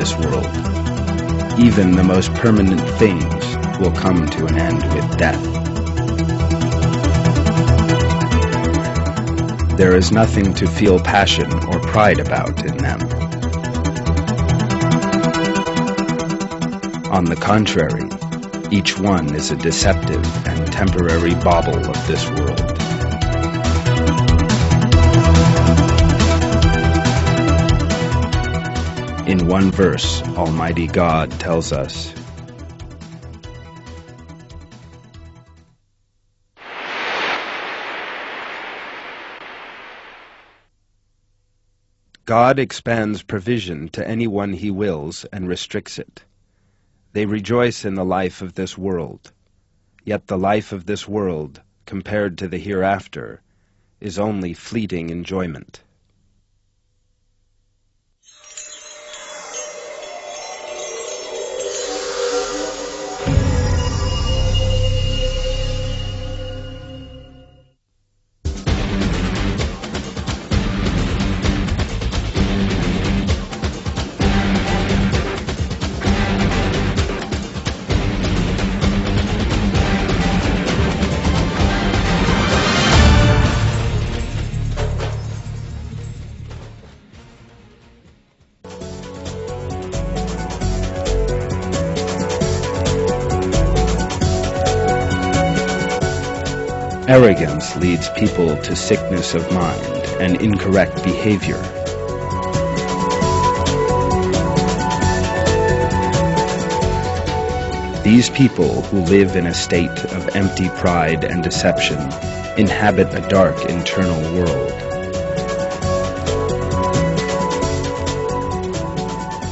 this world. Even the most permanent things will come to an end with death. There is nothing to feel passion or pride about in them. On the contrary, each one is a deceptive and temporary bauble of this world. In one verse, Almighty God tells us, God expands provision to anyone He wills and restricts it. They rejoice in the life of this world, yet the life of this world, compared to the hereafter, is only fleeting enjoyment. Arrogance leads people to sickness of mind and incorrect behavior. These people who live in a state of empty pride and deception inhabit a dark internal world.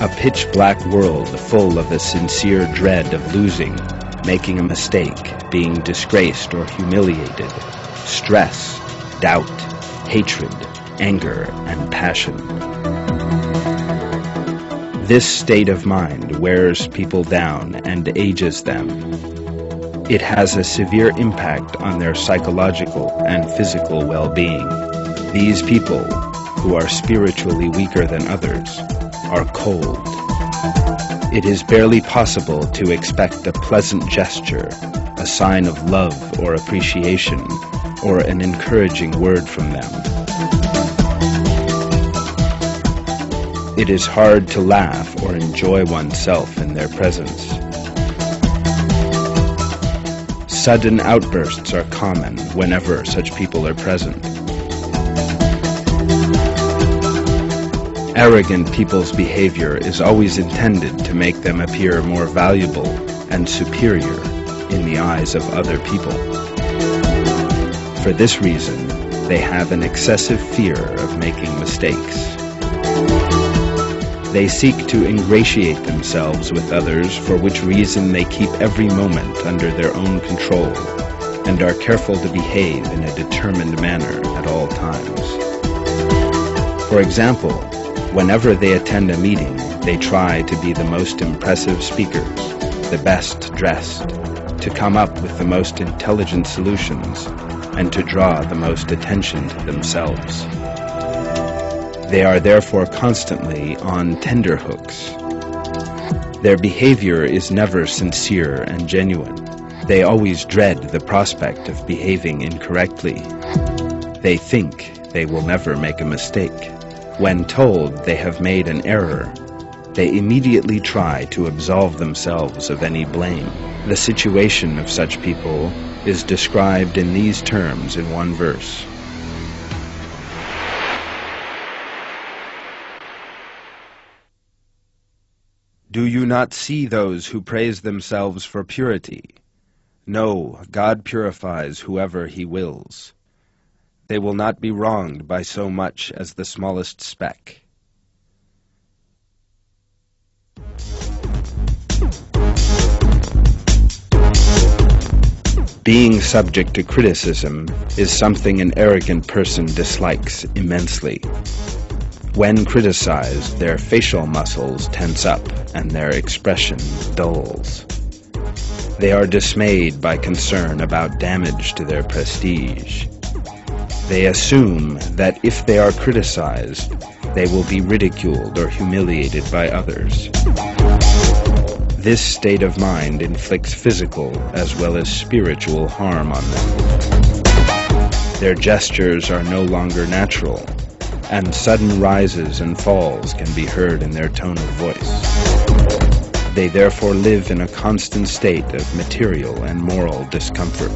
A pitch-black world full of a sincere dread of losing, making a mistake, being disgraced or humiliated, stress, doubt, hatred, anger, and passion. This state of mind wears people down and ages them. It has a severe impact on their psychological and physical well-being. These people, who are spiritually weaker than others, are cold. It is barely possible to expect a pleasant gesture, a sign of love or appreciation, or an encouraging word from them. It is hard to laugh or enjoy oneself in their presence. Sudden outbursts are common whenever such people are present. Arrogant people's behavior is always intended to make them appear more valuable and superior in the eyes of other people. For this reason, they have an excessive fear of making mistakes. They seek to ingratiate themselves with others, for which reason they keep every moment under their own control and are careful to behave in a determined manner at all times. For example, whenever they attend a meeting, they try to be the most impressive speakers, the best dressed, to come up with the most intelligent solutions, and to draw the most attention to themselves. They are therefore constantly on tenterhooks. Their behavior is never sincere and genuine. They always dread the prospect of behaving incorrectly. They think they will never make a mistake. When told they have made an error, they immediately try to absolve themselves of any blame. The situation of such people is described in these terms in one verse. Do you not see those who praise themselves for purity? No, God purifies whoever He wills. They will not be wronged by so much as the smallest speck. Being subject to criticism is something an arrogant person dislikes immensely. When criticized, their facial muscles tense up and their expression dulls. They are dismayed by concern about damage to their prestige. They assume that if they are criticized, they will be ridiculed or humiliated by others. This state of mind inflicts physical as well as spiritual harm on them. Their gestures are no longer natural, and sudden rises and falls can be heard in their tone of voice. They therefore live in a constant state of material and moral discomfort.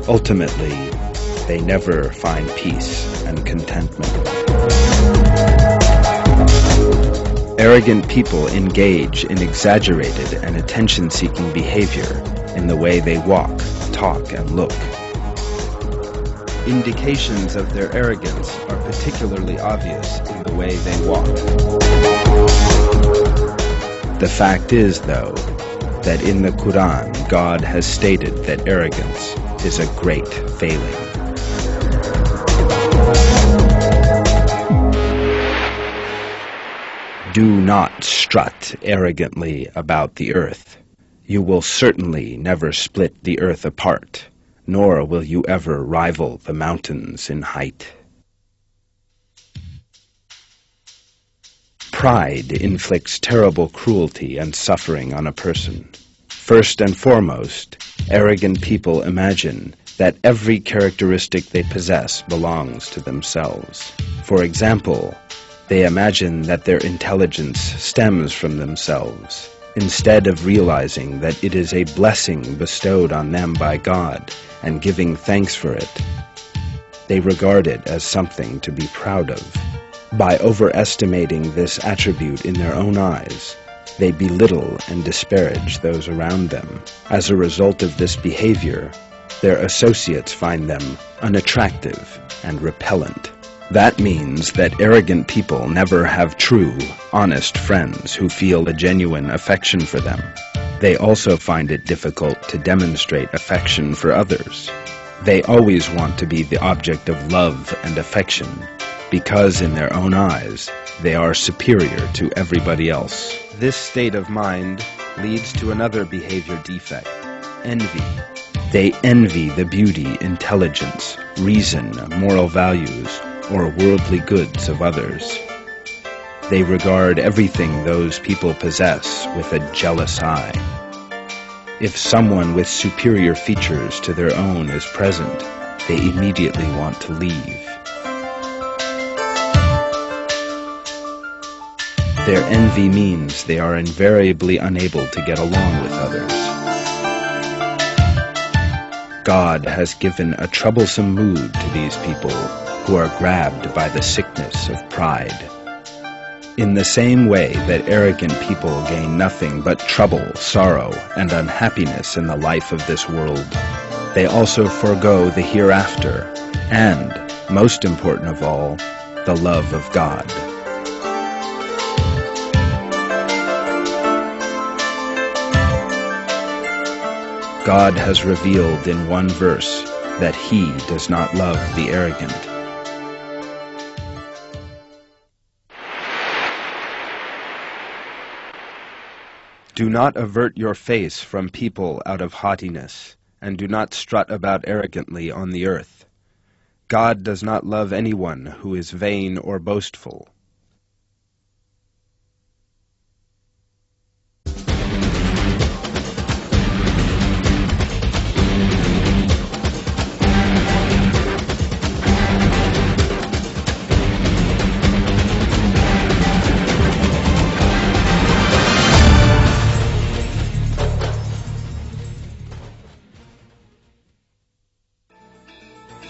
Ultimately, they never find peace and contentment. Arrogant people engage in exaggerated and attention-seeking behavior in the way they walk, talk, and look. Indications of their arrogance are particularly obvious in the way they walk. The fact is, though, that in the Quran, God has stated that arrogance is a great failing. Do not strut arrogantly about the earth. You will certainly never split the earth apart, nor will you ever rival the mountains in height. Pride inflicts terrible cruelty and suffering on a person. First and foremost, arrogant people imagine that every characteristic they possess belongs to themselves. For example, they imagine that their intelligence stems from themselves, instead of realizing that it is a blessing bestowed on them by God and giving thanks for it. They regard it as something to be proud of. By overestimating this attribute in their own eyes, they belittle and disparage those around them. As a result of this behavior, their associates find them unattractive and repellent. That means that arrogant people never have true, honest friends who feel a genuine affection for them. They also find it difficult to demonstrate affection for others. They always want to be the object of love and affection, because in their own eyes, they are superior to everybody else. This state of mind leads to another behavior defect: envy. They envy the beauty, intelligence, reason, moral values, or worldly goods of others. They regard everything those people possess with a jealous eye. If someone with superior features to their own is present, they immediately want to leave. Their envy means they are invariably unable to get along with others. God has given a troublesome mood to these people who are grabbed by the sickness of pride. In the same way that arrogant people gain nothing but trouble, sorrow, and unhappiness in the life of this world, they also forego the hereafter and, most important of all, the love of God. God has revealed in one verse that He does not love the arrogant. Do not avert your face from people out of haughtiness, and do not strut about arrogantly on the earth. God does not love anyone who is vain or boastful.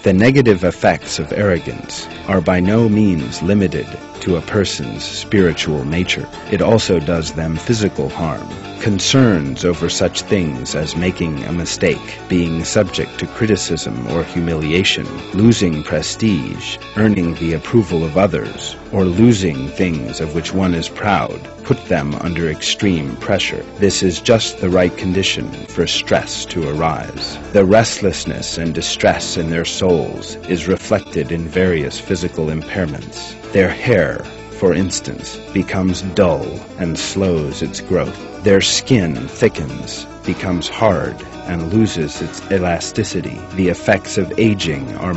The negative effects of arrogance are by no means limited to a person's spiritual nature. It also does them physical harm. Concerns over such things as making a mistake, being subject to criticism or humiliation, losing prestige, earning the approval of others, or losing things of which one is proud, put them under extreme pressure. This is just the right condition for stress to arise. The restlessness and distress in their souls is reflected in various physical impairments. Their hair, for instance, becomes dull and slows its growth. Their skin thickens, becomes hard and loses its elasticity. The effects of aging are